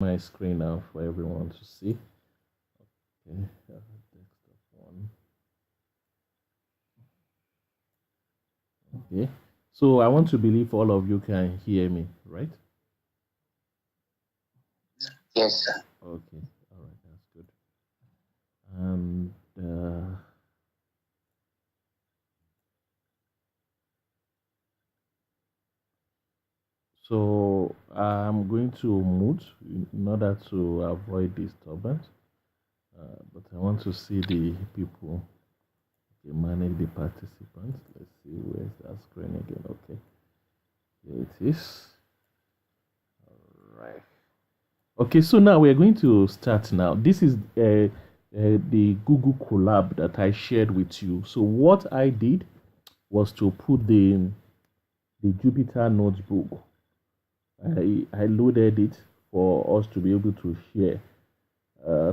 My screen now for everyone to see. Okay, desktop one. Okay, so I want to believe all of you can hear me, right? Yes, sir. Okay, all right, that's good. And so I'm going to mute in order to avoid disturbance. But I want to see the people. Okay, manage the participants. Let's see where's that screen again. Okay, here it is. Right. Okay, so now we're going to start now. This is the Google Colab that I shared with you. So what I did was to put the Jupyter notebook. I loaded it for us to be able to share.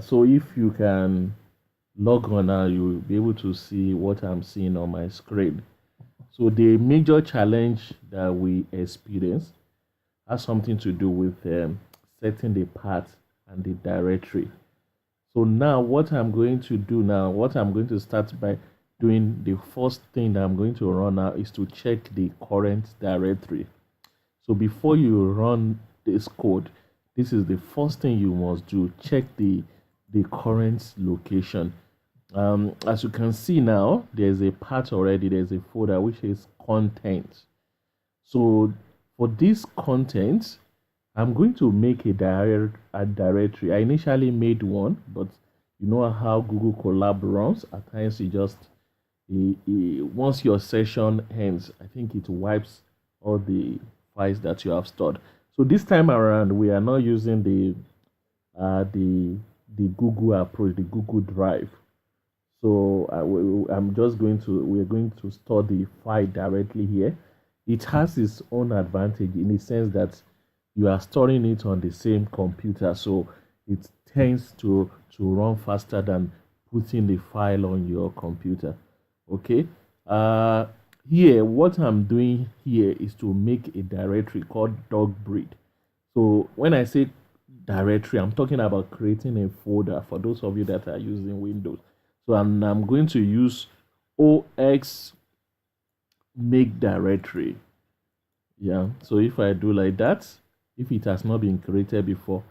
So if you can log on now, you'll be able to see what I'm seeing on my screen. So the major challenge that we experience has something to do with setting the path and the directory. So now what I'm going to do now, what I'm going to start by doing, the first thing that I'm going to run now is to check the current directory. So before you run this code, this is the first thing you must do. Check the current location. As you can see now, there's a part already, there's a folder which is content. So for this content, I'm going to make a directory. I initially made one, but you know how Google Colab runs. At times, once your session ends, I think it wipes all the files that you have stored. So this time around, we are not using uh, the the Google approach, the Google Drive. So I'm just going to we're going to store the file directly here. It has its own advantage in the sense that you are storing it on the same computer, so it tends to run faster than putting the file on your computer. Okay. Uh, Here, what I'm doing here is to make a directory called dog breed. So when I say directory, I'm talking about creating a folder for those of you that are using Windows. So I'm going to use OX make directory. Yeah. So if I do like that, if it has not been created before,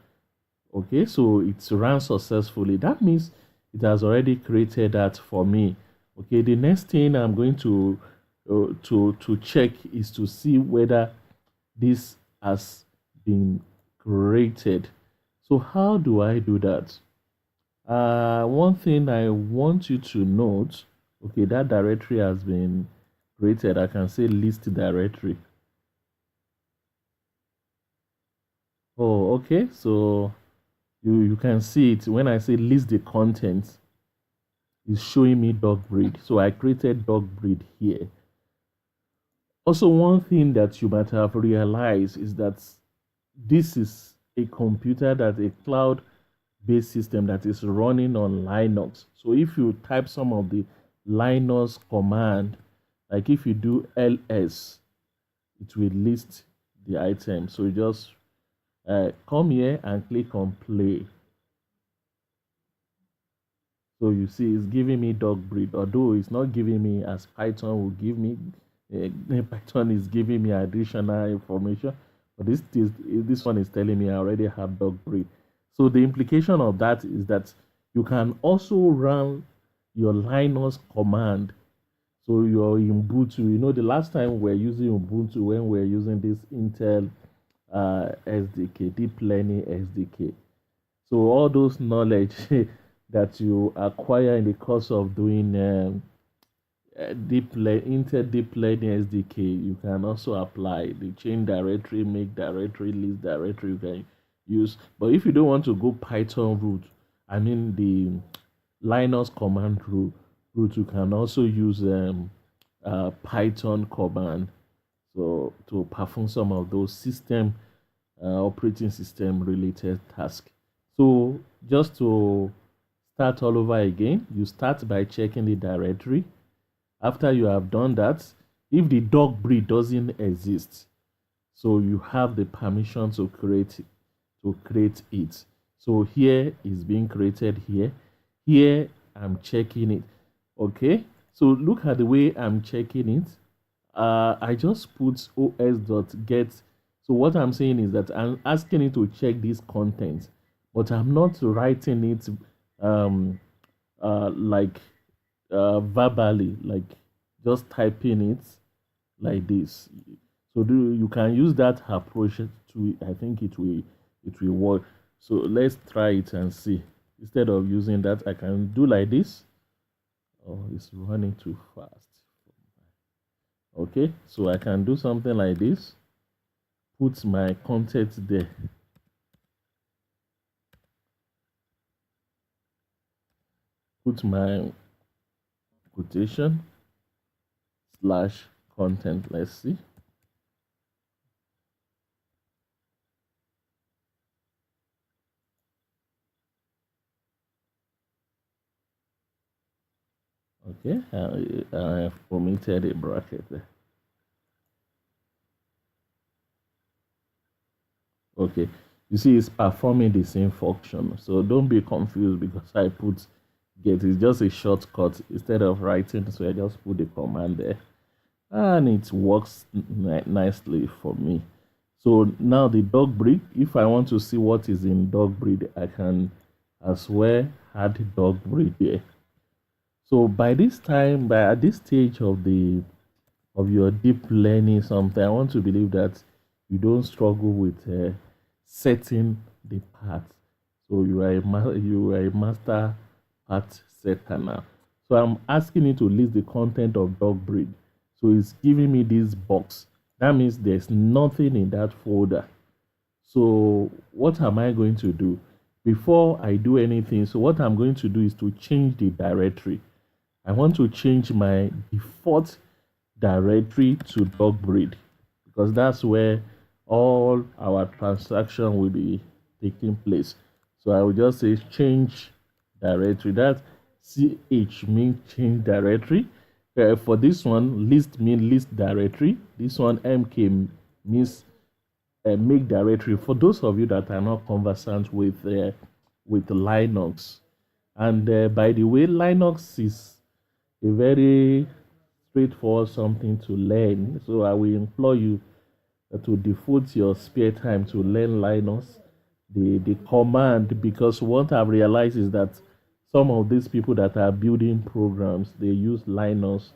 okay, so it's run successfully. That means it has already created that for me. Okay, the next thing I'm going to check is to see whether this has been created. So how do I do that? One thing I want you to note, okay, that directory has been created. I can say list directory. Oh, okay. So you can see it when I say list the contents, it's showing me dog breed. So I created dog breed here. Also, one thing that you might have realized is that this is a computer that a cloud based system that is running on Linux. So if you type some of the Linux command, like if you do ls, it will list the item. So you just come here and click on play. So you see, it's giving me dog breed, although it's not giving me as Python will give me. Python is giving me additional information, but this one is telling me I already have dog breed. So the implication of that is that you can also run your Linux command. So you're in Ubuntu. You know, the last time we're using Ubuntu when we're using this Intel SDK, Deep Learning SDK. So all those knowledge that you acquire in the course of doing Intel Deep Learning SDK, you can also apply the chain directory, make directory, list directory you can use. But if you don't want to go Python route, I mean the Linux command route, you can also use Python command so to perform some of those operating system related tasks. So just to start all over again, you start by checking the directory. After you have done that, if the dog breed doesn't exist, so you have the permission to to create it. So here is being created here I'm checking it. Okay, so look at the way I'm checking it. I just put os.get. So what I'm saying is that I'm asking it to check this content, but I'm not writing it um like verbally, like just typing it like this. So you can use that approach to, I think it will work. So let's try it and see. Instead of using that, I can do like this. Oh, it's running too fast. Okay, so I can do something like this, put my content there, put my quotation slash content. Let's see. Okay, I have omitted a bracket there. Okay, you see it's performing the same function, so don't be confused because I put get. It's just a shortcut instead of writing, so I just put the command there and it works nicely for me. So now the dog breed, if I want to see what is in dog breed, I can as well add dog breed here. So by this time, by at this stage of your deep learning something, I want to believe that you don't struggle with setting the path. So you are a master path setter now. So I'm asking it to list the content of dog breed. So it's giving me this box. That means there's nothing in that folder. So what am I going to do? Before I do anything, so what I'm going to do is to change the directory. I want to change my default directory to dog breed because that's where all our transaction will be taking place. So I will just say change directory. That ch means change directory. For this one, list means list directory. This one mk means make directory. For those of you that are not conversant with Linux, and by the way, Linux is a very straightforward something to learn. So I will implore you to devote your spare time to learn Linux, the command, because what I've realized is that some of these people that are building programs, they use Linux.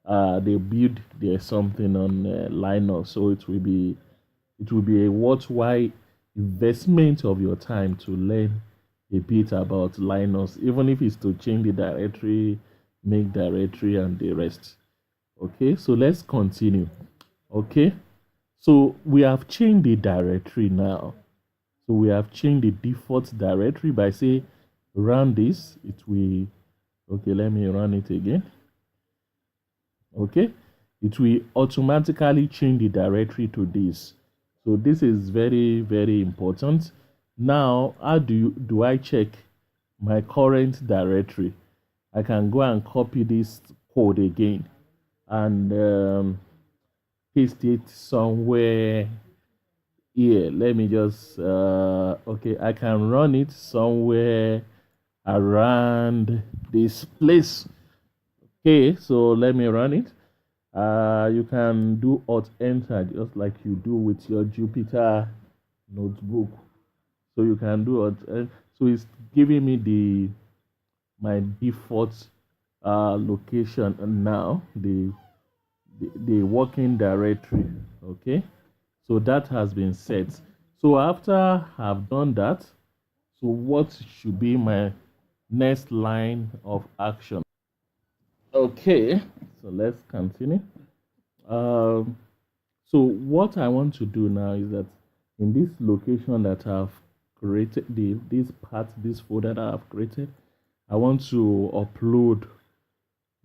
They build their something on Linux, so it will be a worthwhile investment of your time to learn a bit about Linux, even if it's to change the directory, make directory, and the rest. Okay, so let's continue. Okay, so we have changed the directory now. So we have changed the default directory by say run this. It will, okay, let me run it again. Okay, it will automatically change the directory to this. So this is very, very important. Now, how do I check my current directory? I can go and copy this code again and paste it somewhere here. Let me just okay, I can run it somewhere around this place. Okay, so let me run it. You can do Alt Enter just like you do with your Jupyter notebook. So you can do Alt Enter. So it's giving me my default location now, the working directory. Okay, so that has been set. So after I've done that, so what should be my next line of action? Okay, so let's continue. Um, so what I want to do now is that in this location that I've created, this part, this folder that I've created, I want to upload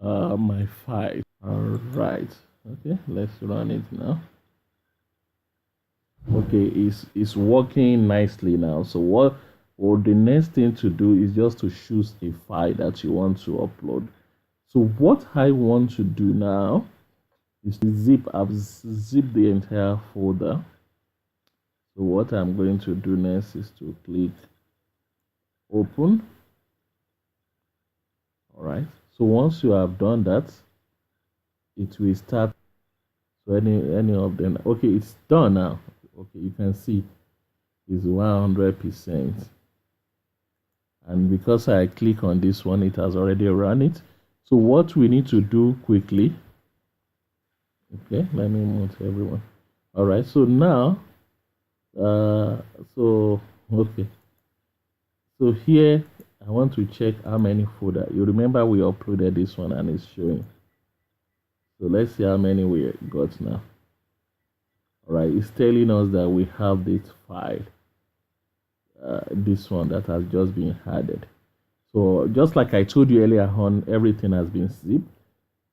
my file. All right. Okay, let's run it now. Okay, it's working nicely now. So what the next thing to do is just to choose a file that you want to upload. So what I want to do now is to I've zipped the entire folder. So what I'm going to do next is to click open. All right. So once you have done that, it will start. So any of them. Okay, it's done now. Okay, you can see it's 100%. And because I click on this one, it has already run it. So what we need to do quickly. Okay, let me mute everyone. All right. So now, uh, so okay. So here I want to check how many folder. You remember we uploaded this one and it's showing. So let's see how many we got now. All right, it's telling us that we have this file, this one that has just been added. So just like I told you earlier on, everything has been zipped.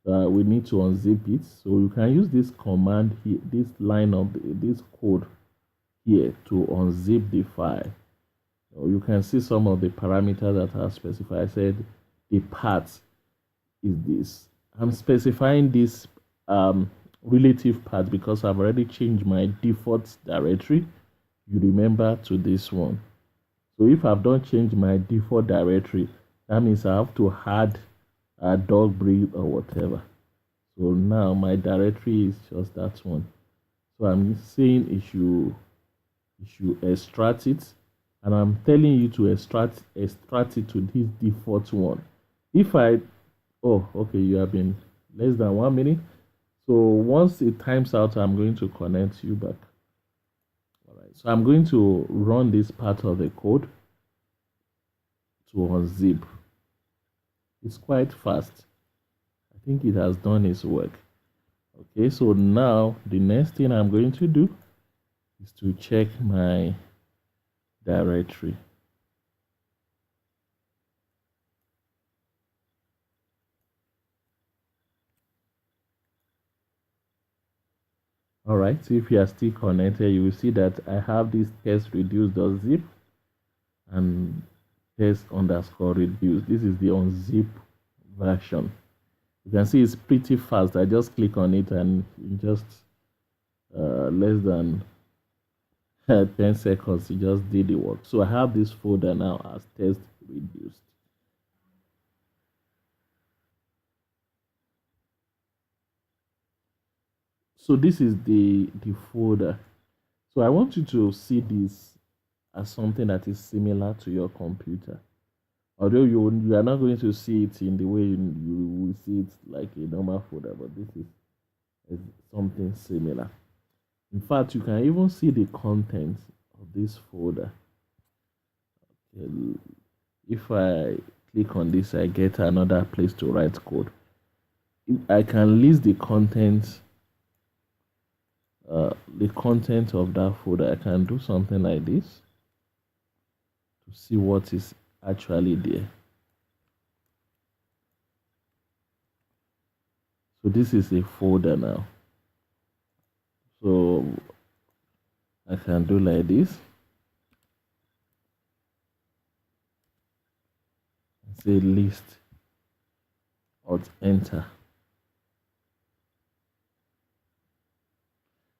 We need to unzip it. So you can use this command here, this line of this code here to unzip the file. You can see some of the parameters that are specified. I said the path is this. I'm specifying this relative path because I've already changed my default directory. You remember to this one. So if I've not changed my default directory, that means I have to add a dog breed or whatever. So now my directory is just that one. So I'm saying it should extract it, and I'm telling you to extract it to this default one. If I okay, you have been less than 1 minute. So once it times out, I'm going to connect you back. All right. So I'm going to run this part of the code to unzip. It's quite fast. I think it has done its work. Okay, so now the next thing I'm going to do is to check my directory. All right, so if you are still connected, you will see that I have this test reduce.zip and test underscore reduce. This is the unzip version. You can see it's pretty fast. I just click on it and in just less than 10 seconds, it just did the work. So I have this folder now as test reduced. So this is the folder. So I want you to see this as something that is similar to your computer. Although you are not going to see it in the way you will see it like a normal folder, but this is something similar. In fact, you can even see the content of this folder. If I click on this, I get another place to write code. I can list the content of that folder. I can do something like this to see what is actually there. So this is a folder now. So I can do like this. Say list, Alt enter.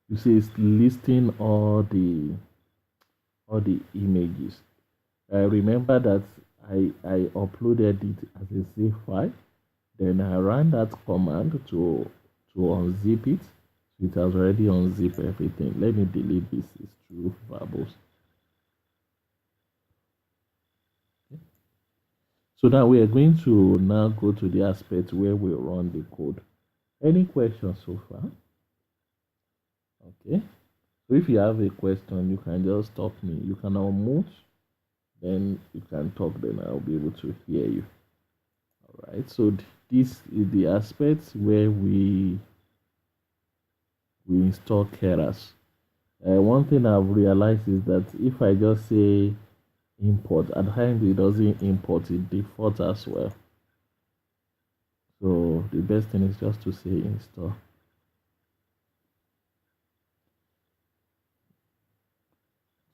You see it's listing all the images. Remember that I uploaded it as a zip file. Then I ran that command to unzip it. So it has already unzipped everything. Let me delete this. It's true variables. Okay. So now we are going to now go to the aspect where we run the code. Any questions so far? Okay. So if you have a question, you can just stop me. You can unmute, then you can talk. Then I'll be able to hear you. All right. So this is the aspect where we install Keras. One thing I've realized is that if I just say import, at times it doesn't import, it defaults as well. So the best thing is just to say install.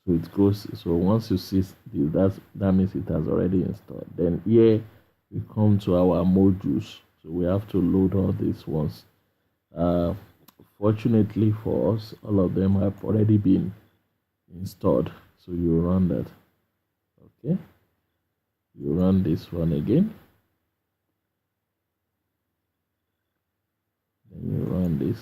So it goes. So once you see this, that means it has already installed. Then here we come to our modules. So we have to load all these ones. Fortunately for us, all of them have already been installed. So you run that. Okay, you run this one again, then you run this.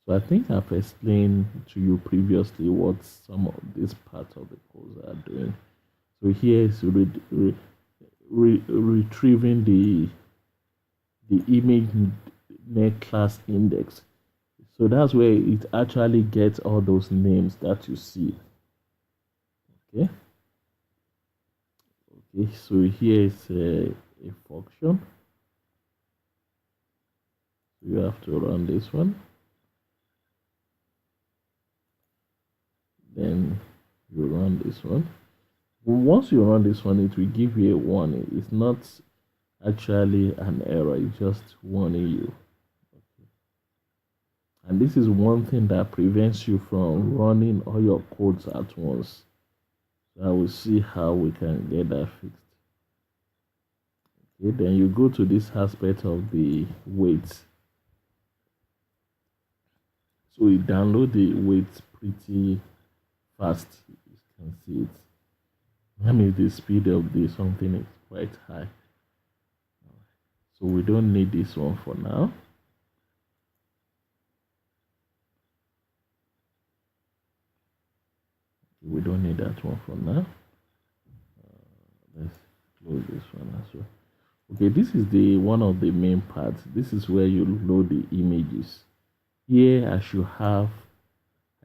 So I think I've explained to you previously what some of these parts of the codes are doing. So here is retrieving the image net class index. So that's where it actually gets all those names that you see. Okay. Okay. So here is a function. You have to run this one. Then you run this one. Once you run this one, it will give you a warning. It's not actually an error, it's just warning you. Okay. And this is one thing that prevents you from running all your codes at once. So I will see how we can get that fixed. Okay, then you go to this aspect of the weights. So we download the weights pretty fast. You can see it. That means the speed of the something is quite high. So we don't need this one for now. We don't need that one for now. Let's close this one as well. Okay, this is the one of the main parts. This is where you load the images. Here I should have,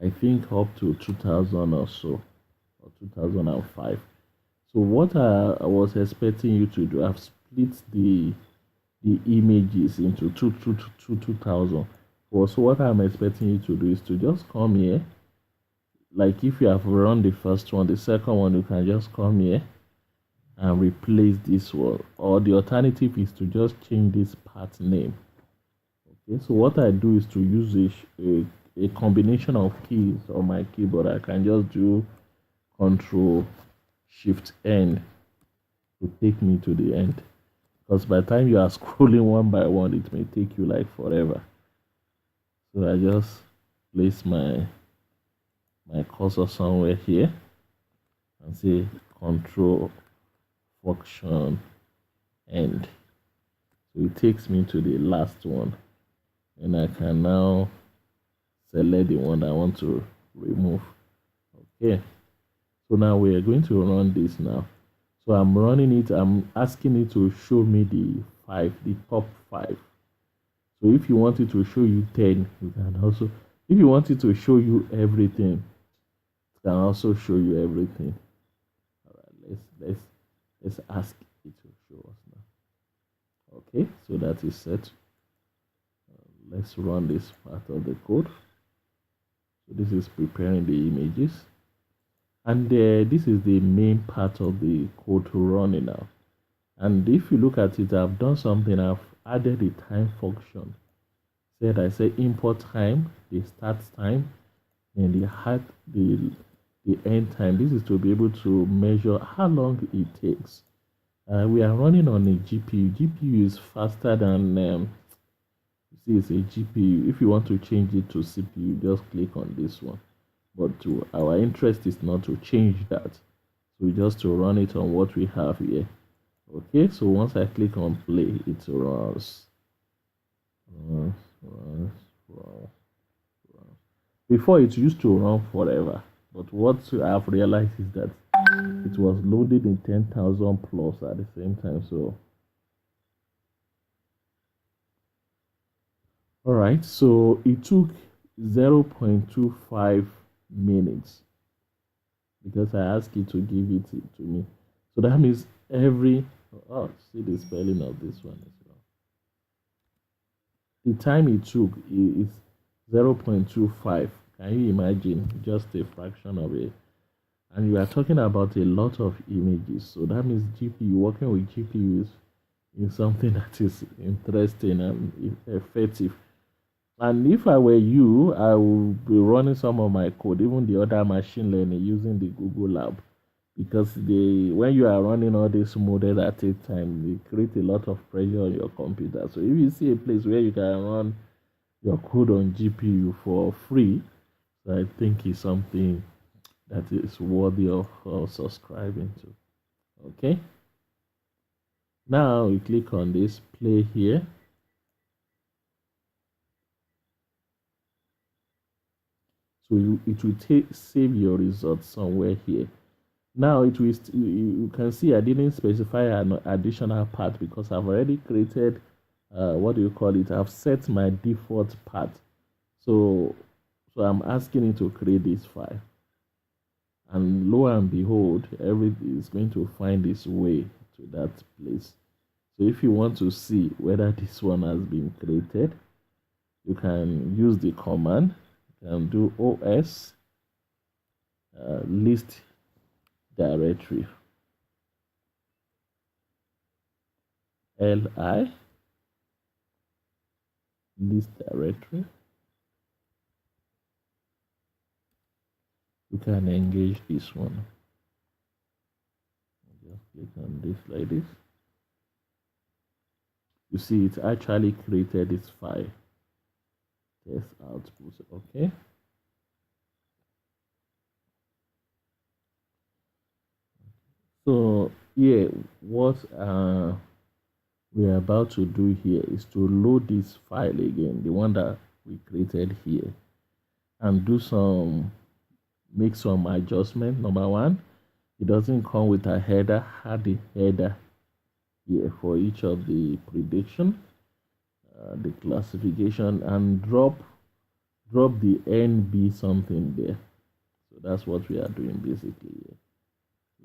I think, up to 2000 or so, or 2005. So what I was expecting you to do, I've split the images into 2000. So what I'm expecting you to do is to just come here. Like if you have run the first one, the second one, you can just come here and replace this one. Or the alternative is to just change this part name. Okay, so what I do is to use a combination of keys on my keyboard. I can just do Control Shift N to take me to the end. Because by the time you are scrolling one by one, it may take you like forever. So I just place my cursor somewhere here and say Control Function End. So it takes me to the last one, and I can now select the one I want to remove. Okay, so now we are going to run this now. So I'm running it, I'm asking it to show me the top five. So if you want it to show you 10, you can also, if you want it to show you everything, it can also show you everything. All right, let's ask it to show us now. Okay, so that is set. Let's run this part of the code. So this is preparing the images, and this is the main part of the code to running now. And if you look at it, I've done something. I've added a time function. I say import time, the start time, and the end time. This is to be able to measure how long it takes. We are running on a GPU. GPU is faster than you see, it's a GPU. If you want to change it to CPU, just click on this one. But our interest is not to change that. So just to run it on what we have here. Okay, so once I click on play, it runs. Before it used to run forever, but what I've realized is that it was loaded in 10,000 plus at the same time. So all right, so it took 0.25 minutes because I asked it to give it to me. So that means see the spelling of this one as well. The time it took is 0.25. Can you imagine? Just a fraction of it. And you are talking about a lot of images. So that means GPU, working with GPUs is something that is interesting and effective. And if I were you, I would be running some of my code, even the other machine learning, using the Google Lab, because when you are running all these models at a time, they create a lot of pressure on your computer. So if you see a place where you can run your code on GPU for free. So I think it's something that is worthy of subscribing to. Okay. Now we click on this play here. So it will save your results somewhere here. Now it will you can see I didn't specify an additional path because I've already created what do you call it? I've set my default path. So I'm asking it to create this file. And lo and behold, everything is going to find its way to that place. So if you want to see whether this one has been created, you can use the command. You can do os list directory li list directory. You can engage this one. Just click on this like this. You see it actually created this file. Test output. Okay. So here, what we're about to do here is to load this file again, the one that we created here, and make some adjustment. Number one, it doesn't come with a header. Add the header here for each of the prediction, the classification, and drop the NB something there. So that's what we are doing basically here.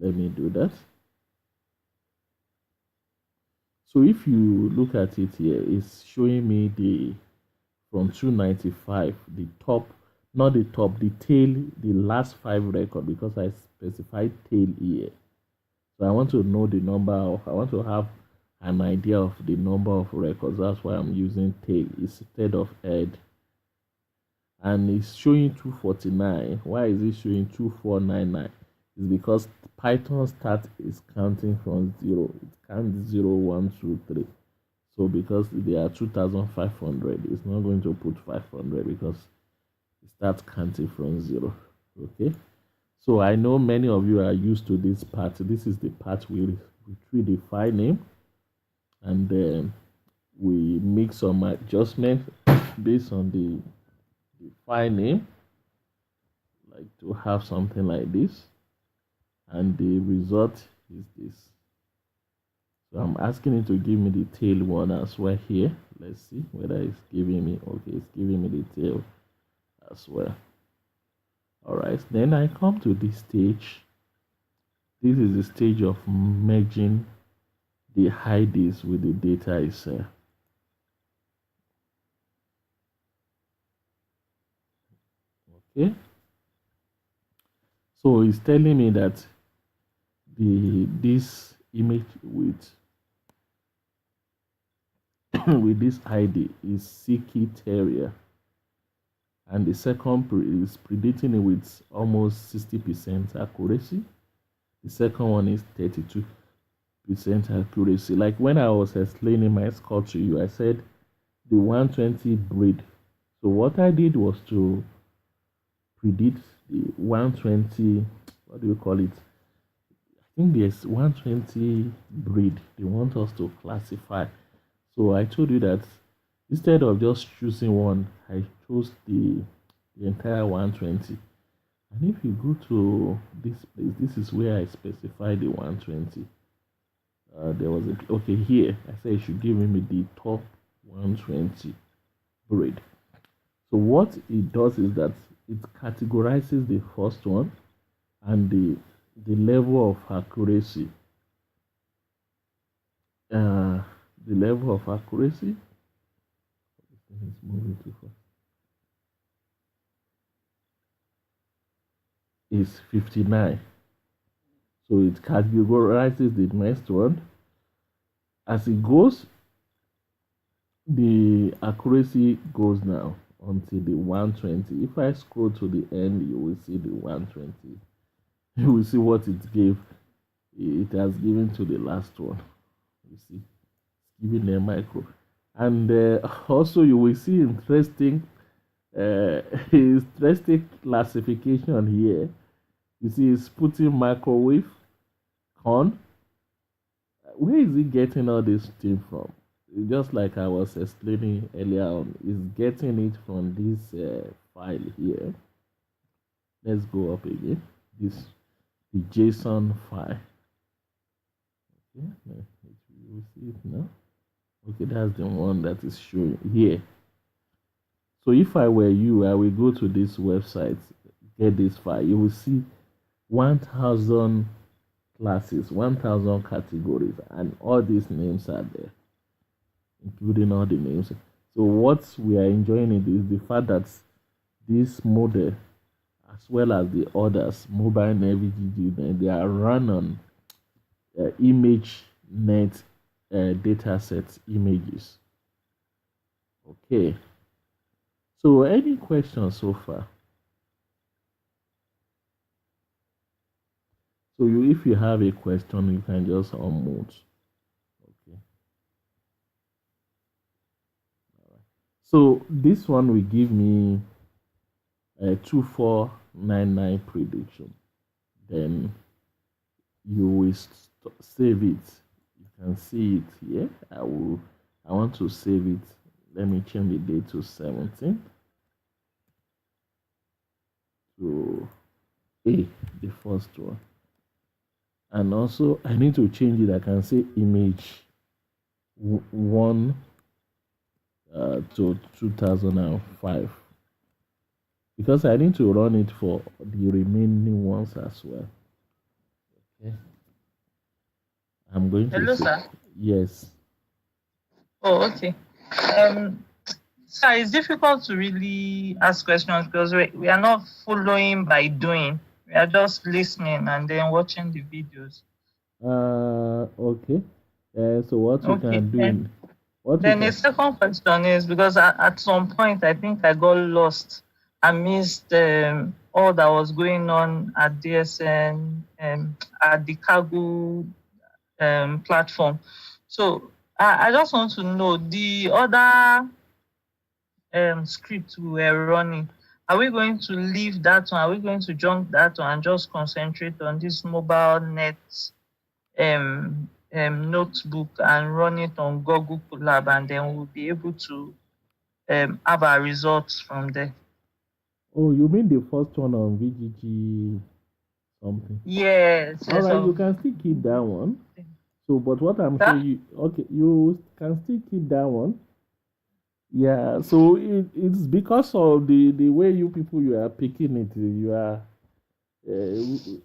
Let me do that. So if you look at it here, it's showing me from 295, the top, not the top, the tail, the last 5 record, because I specified tail here. So I want to know the number of, I want to have an idea of the number of records. That's why I'm using tail instead of head. And it's showing 249. Why is it showing 2499? It's because Python start is counting from 0. It counts 0, 1, 2, 3. So because they are 2500, it's not going to put 500 because it starts counting from 0. Okay. So I know many of you are used to this part. This is the part we retrieve the file name, and then we make some adjustment based on the file name, like to have something like this, and the result is this. So I'm asking it to give me the tail one as well here. Let's see whether it's giving me. Okay, it's giving me the tail as well. All right, then I come to this stage. This is the stage of merging the IDs with the data itself. Okay, so it's telling me that this image with with this ID is Siki Terrier, and the second is predicting it with almost 60% accuracy. The second one is 32% accuracy. Like when I was explaining my score to you, I said the 120 breed. So what I did was to predict the 120, what do you call it? I think there's 120 breed they want us to classify. So I told you that instead of just choosing one, I chose the entire 120. And if you go to this place, this is where I specify the 120. There was okay here. I said it should give me the top 120 breed. So what it does is that it categorizes the first one and the level of accuracy. The level of accuracy. It's moving too fast. Is 59. So it categorizes the next one. As it goes, the accuracy goes now until the 120. If I scroll to the end, you will see the 120. You will see what it gave. It has given to the last one. You see, it's giving a micro. And also you will see interesting classification here. You see, it's putting microwave corn. Where is he getting all this thing from? Just like I was explaining earlier on, is getting it from this file here. Let's go up again. This the JSON file. Okay, you see it now. Okay, that's the one that is showing here. So if I were you, I will go to this website, get this file. You will see 1,000 classes, 1,000 categories, and all these names are there, including all the names. So what we are enjoying is the fact that this model, as well as the others, mobile NVGG, they are run on ImageNet dataset images. Okay. So any questions so far? So if you have a question, you can just unmute. Okay. All right. So this one will give me a 2499 prediction. Then you will save it. You can see it here. I want to save it. Let me change the date to 17 to A, the first one. And also I need to change it. I can say image 1 to 2005, because I need to run it for the remaining ones as well. Okay. I'm going to Hello, say sir. yes. Oh, okay. Sir, it's difficult to really ask questions because we are not following by doing. We are just listening and then watching the videos. Okay. So what you Okay. can do in what you Then the can second question is because at some point I think I got lost. I missed all that was going on at DSN at the cargo platform. So I just want to know the other script we were running. Are we going to leave that one? Are we going to jump that one and just concentrate on this mobile net notebook and run it on Google Colab, and then we'll be able to have our results from there? Oh, you mean the first one on VGG something? Yes, All yes. right, you can still keep that one. So, but what I'm Sir? saying, you can still keep that one. Yeah. So it's because of the way you people you are picking it, you are a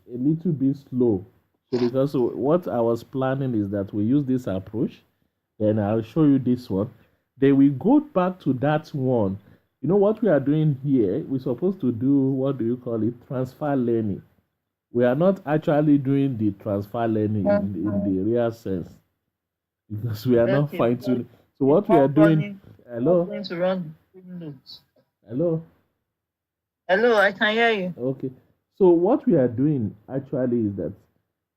little bit slow. So because what I was planning is that we use this approach, then I'll show you this one. Then we go back to that one. You know what we are doing here? We're supposed to do, what do you call it? Transfer learning. We are not actually doing the transfer learning in the real sense, because we are not Okay. fine tuning. So It's what we are not doing, running. Not hello, going to run the same notes. hello, Hello, I can hear you. okay. So what we are doing actually is that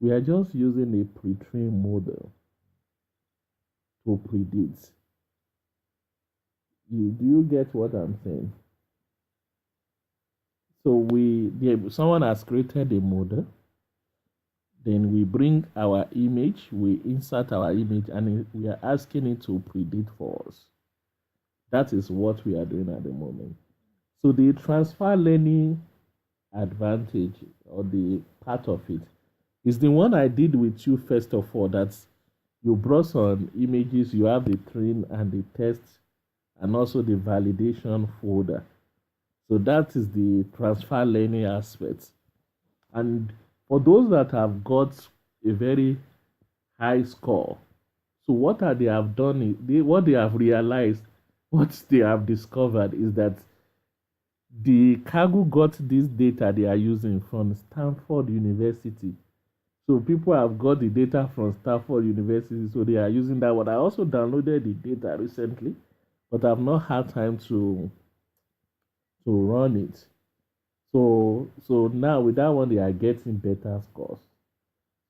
we are just using a pre-trained model to predict. Do you get what I'm saying? So someone has created a model. Then we bring our image, we insert our image, and we are asking it to predict for us. That is what we are doing at the moment. So the transfer learning advantage, or the part of it, is the one I did with you first of all. That you brought some images, you have the train and the test, and also the validation folder. So that is the transfer learning aspect. And for those that have got a very high score, so what they have done is what they have realized, what they have discovered is that the cargo got this data they are using from Stanford University. So people have got the data from Stanford University, so they are using that one. I also downloaded the data recently, but I've not had time to run it. So now with that one, they are getting better scores.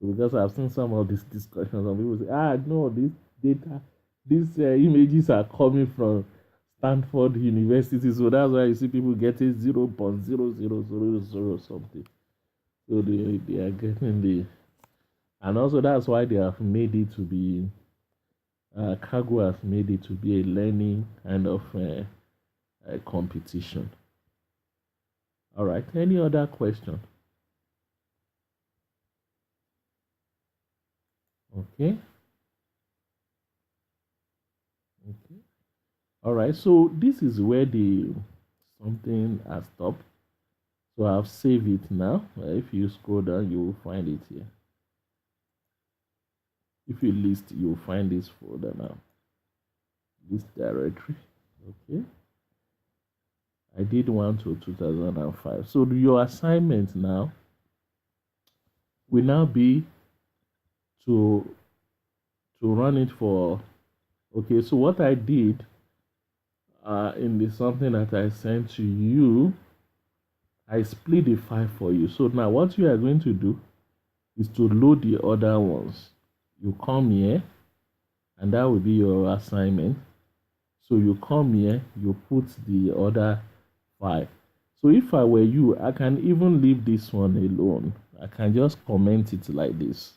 So because I've seen some of these discussions, and people say, no, this data These images are coming from Stanford University, so that's why you see people getting 0.0000 something. So they are getting the, and also that's why they have made it to be, Kaggle has made it to be a learning kind of competition. All right. Any other question? Okay. Okay. All right. So this is where the something has stopped. So I've saved it now. If you scroll down, you will find it here. If you list, you'll find this folder now. This directory. Okay. I did one to 2005. So your assignment now will now be to run it for, okay. So what I did in the something that I sent to you, I split the file for you. So now what you are going to do is to load the other ones. You come here, and that will be your assignment. So you come here, you put the other file. So if I were you, I can even leave this one alone. I can just comment it like this.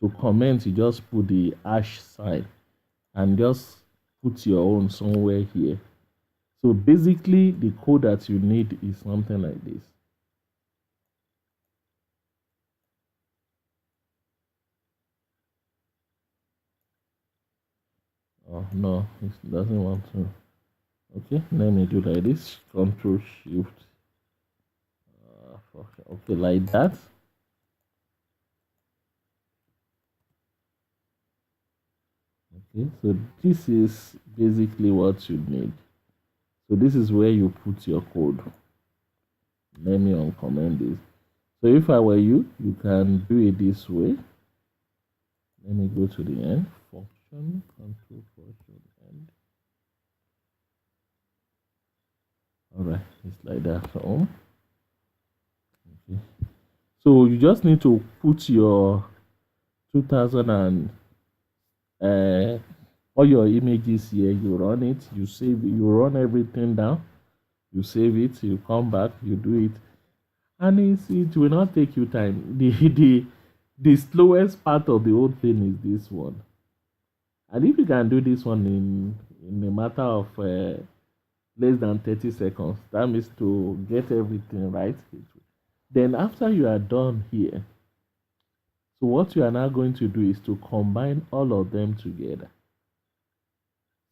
To comment, you just put the hash sign and just put your own somewhere here. So basically, the code that you need is something like this. Oh no, it doesn't want to. Okay, let me do like this. Control Shift. Okay, like that. Okay, so this is basically what you need. So this is where you put your code. Let me uncomment this. So if I were you, you can do it this way. Let me go to the end. Function, control function, end. Alright, it's like that. So, okay. So you just need to put your 2000 and all your images here. You run it, you save it, you run everything down, you save it, you come back, you do it, and it will not take you time. The slowest part of the whole thing is this one. And if you can do this one in a matter of less than 30 seconds, that means to get everything right. Then after you are done here, so what you are now going to do is to combine all of them together.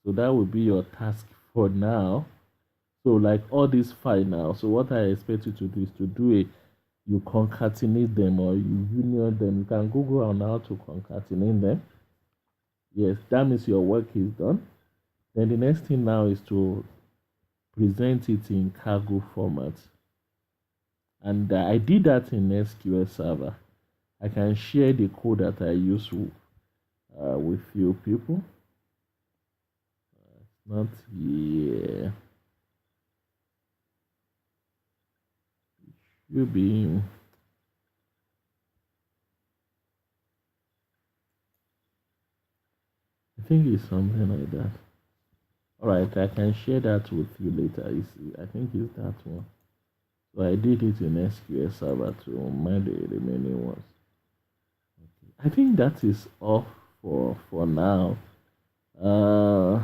So that will be your task for now. So like all these five now. So what I expect you to do is to do it. You concatenate them or you union them. You can Google on how to concatenate them. Yes, that means your work is done. Then the next thing now is to present it in Kaggle format. And I did that in SQL Server. I can share the code that I use with few people. Not here. You'll be. I think it's something like that. All right, I can share that with you later. I think it's that one. So I did it in SQL Server to mind the remaining ones. I think that is all for now. Uh,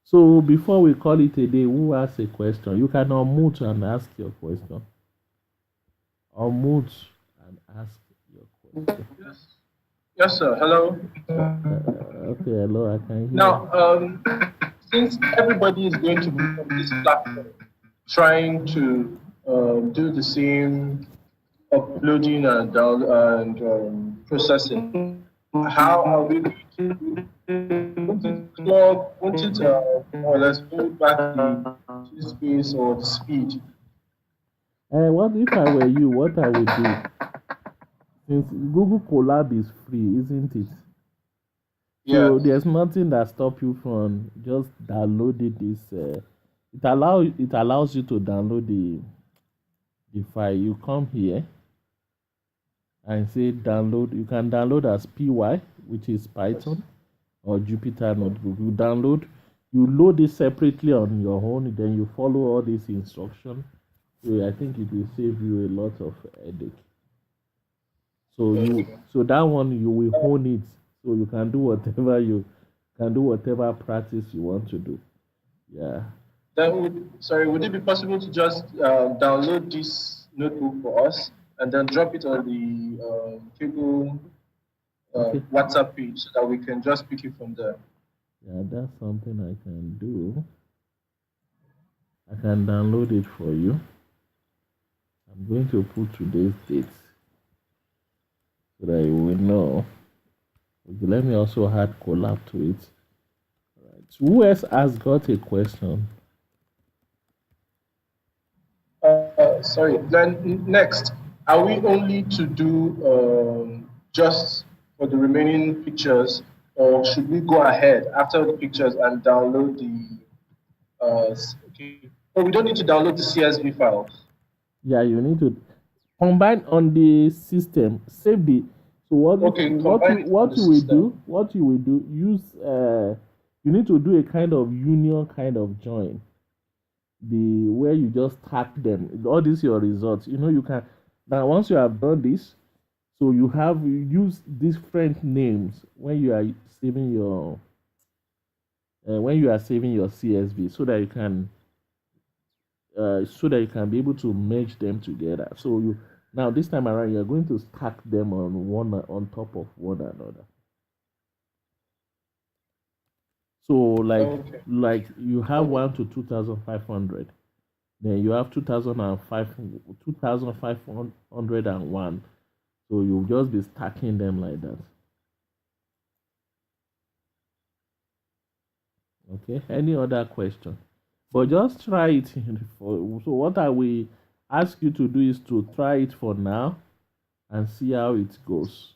so before we call it a day, who has a question? You can unmute and ask your question. Unmute and ask your question. Yes, sir. Hello. Okay, hello, I can hear. Now, since everybody is going to be on this platform trying to do the same uploading and down and processing, how are we going to won't it clog, won't it more or less hold back the space or the speed? What if I were you? What I would do? Since Google Colab is free, isn't it? So Yeah. there's nothing that stop you from just downloading this. It allows you to download the file. You come here and say download. You can download as py, which is Python, or Jupyter Notebook. You download, you load it separately on your own, then you follow all these instructions. So I think it will save you a lot of headache. So Okay. that one you will hone it, so you can do whatever you can do, whatever practice you want to do. Yeah. Would it be possible to just download this notebook for us and then drop it on the Kaggle Okay. WhatsApp page so that we can just pick it from there? Yeah, that's something I can do. I can download it for you. I'm going to put today's date so that you will know. Okay, let me also add collab to it. Right. So who else has got a question? Sorry. Then next, are we only to do just for the remaining pictures, or should we go ahead after the pictures and download the? Okay. Oh, we don't need to download the CSV files. Yeah, you need to combine on the system. Save the. So Okay, combine it on the system. what you will do, use you need to do a kind of union kind of join. The where you just tag them. All these your results. You know, you can now once you have done this, so you have use different names when you are saving your CSV, so that you can be able to merge them together. So you now this time around you're going to stack them on top of one another. So Okay. you have 1 to 2,500, then you have 2,501. So you'll just be stacking them like that. Okay. Any other question? But just try it. So what I will ask you to do is to try it for now and see how it goes.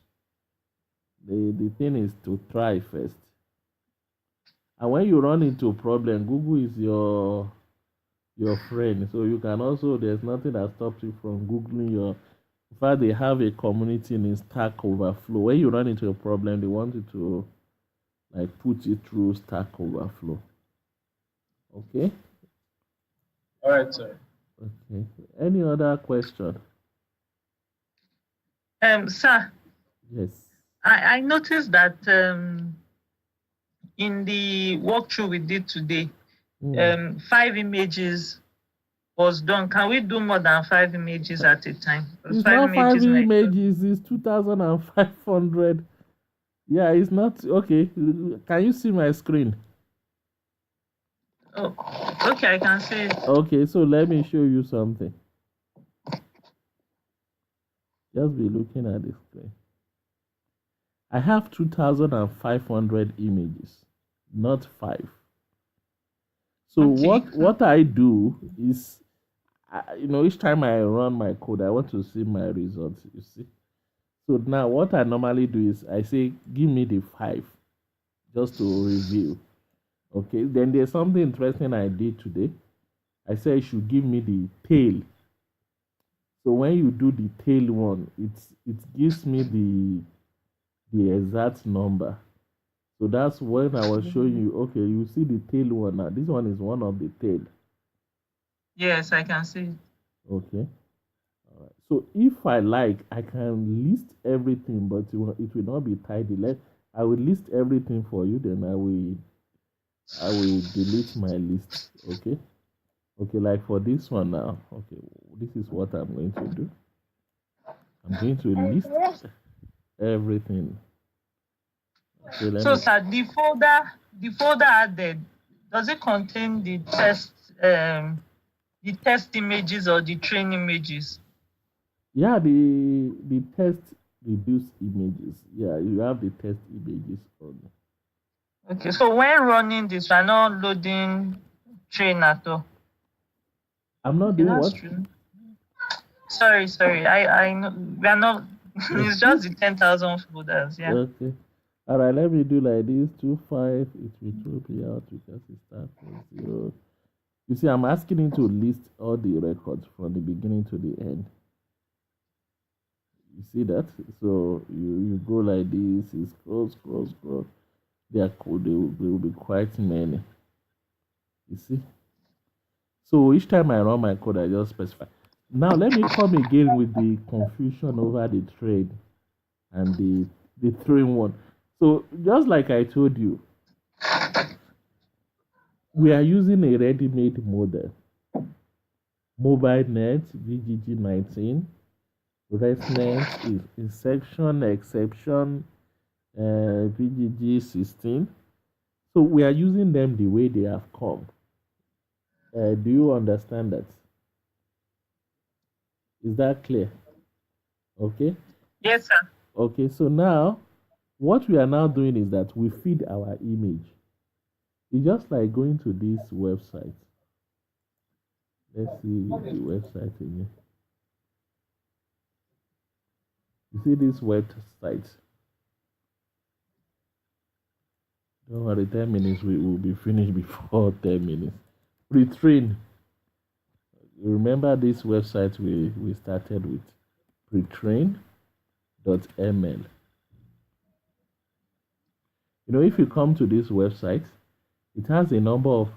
The thing is to try first. And when you run into a problem, Google is your friend. So you can also, there's nothing that stops you from Googling your. In fact, they have a community in Stack Overflow. When you run into a problem, they want you to like put it through Stack Overflow. Okay. All right, sir. Okay. Any other question? Sir, Yes. I noticed that in the walkthrough we did today, 5 images was done. Can we do more than 5 images at a time? It's not 5 images, it's 2,500. Yeah, it's not okay. Can you see my screen? Oh, okay, I can see it. Okay, so let me show you something. Just be looking at the screen. I have 2,500 images, not 5. So Okay. what I do is, each time I run my code, I want to see my results. You see. So now what I normally do is I say, give me the 5, just to review. Okay. Then there's something interesting I did today. I said you should give me the tail. So when you do the tail one, it gives me the exact number. So that's when I was showing you. Okay, you see the tail one now. This one is one of the tail. Yes, I can see it. Okay. All right. So if I like, I can list everything, but it will not be tidy. I will list everything for you. Then I will delete my list. Okay. Okay, like for this one now. Okay, this is what I'm going to do. I'm going to list everything. Okay, So, sir, the folder added, does it contain the test images or the train images? Yeah, the test reduced images. Yeah, you have the test images on. Okay, so when running this, we're not loading train at all. I'm not doing what? True. Sorry. I know we are not. It's just the 10,000 folders. Yeah. Okay. All right. Let me do like this. 2.5. It will throw me out because it starts from 0. You see, I'm asking him to list all the records from the beginning to the end. You see that? So you go like this, you scroll, scroll, scroll. There will be quite many. You see? So each time I run my code, I just specify. Now let me come again with the confusion over the trade and the throwing one. So just like I told you, we are using a ready-made model. MobileNet VGG19, ResNet is inception, exception, VGG16. So we are using them the way they have come. Do you understand that? Is that clear? Okay. Yes, sir. Okay. So now, what we are now doing is that we feed our image. It's just like going to this website. Let's see the website again. You see this website? Don't worry, 10 minutes, we will be finished before 10 minutes. Pre-train. Remember this website we started with? Pretrain.ml. You know, if you come to this website, it has a number of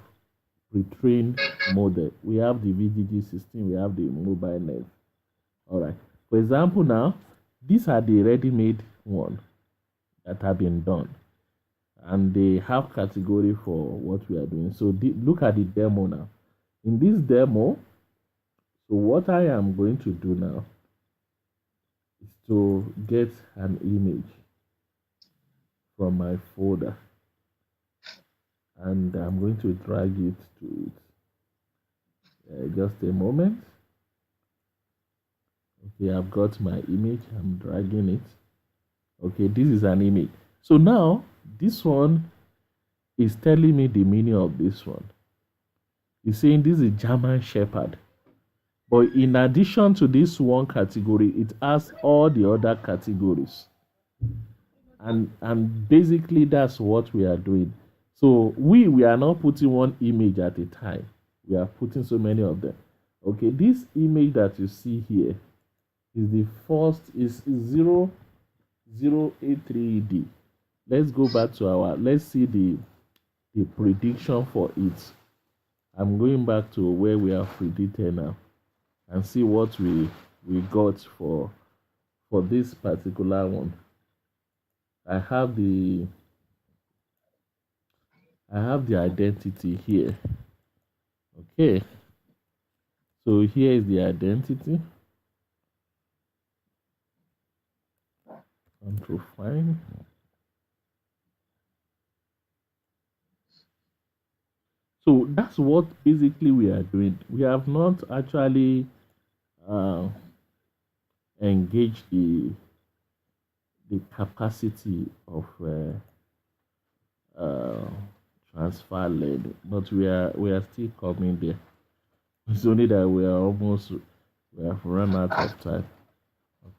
pre-trained model. We have the VGG system, we have the MobileNet. All right. For example, now, these are the ready-made one that have been done. And they have category for what we are doing. So look at the demo now. In this demo, so what I am going to do now is to get an image from my folder, and I'm going to drag it to it. Just a moment. Okay, I've got my image. I'm dragging it. Okay, this is an image. So now this one is telling me the meaning of this one. It's saying this is German Shepherd. But in addition to this one category, it has all the other categories. And basically that's what we are doing. So we are not putting one image at a time. We are putting so many of them. Okay, this image that you see here is the first, is 0083D. Let's go back to let's see the prediction for it. I'm going back to where we have predicted now and see what we got for this particular one. I have the identity here. Okay, so here is the identity. Control find. So that's what basically we are doing. We have not actually engaged the capacity of transfer led, but we are still coming there. It's only that we have run out of time.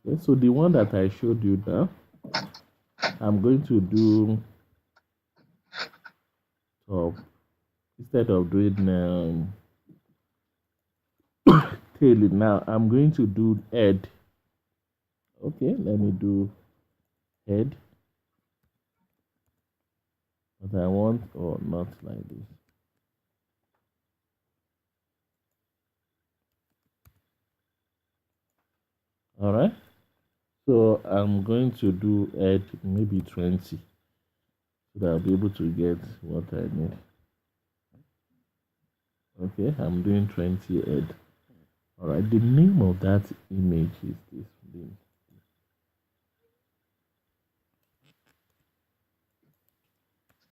Okay, so the one that I showed you now, I'm going to do top instead of doing tail. Now I'm going to do head. Okay, let me do head. But I want not like this. All right. So I'm going to do head maybe 20, so that I'll be able to get what I need. Okay, I'm doing 20 head. All right. The name of that image is this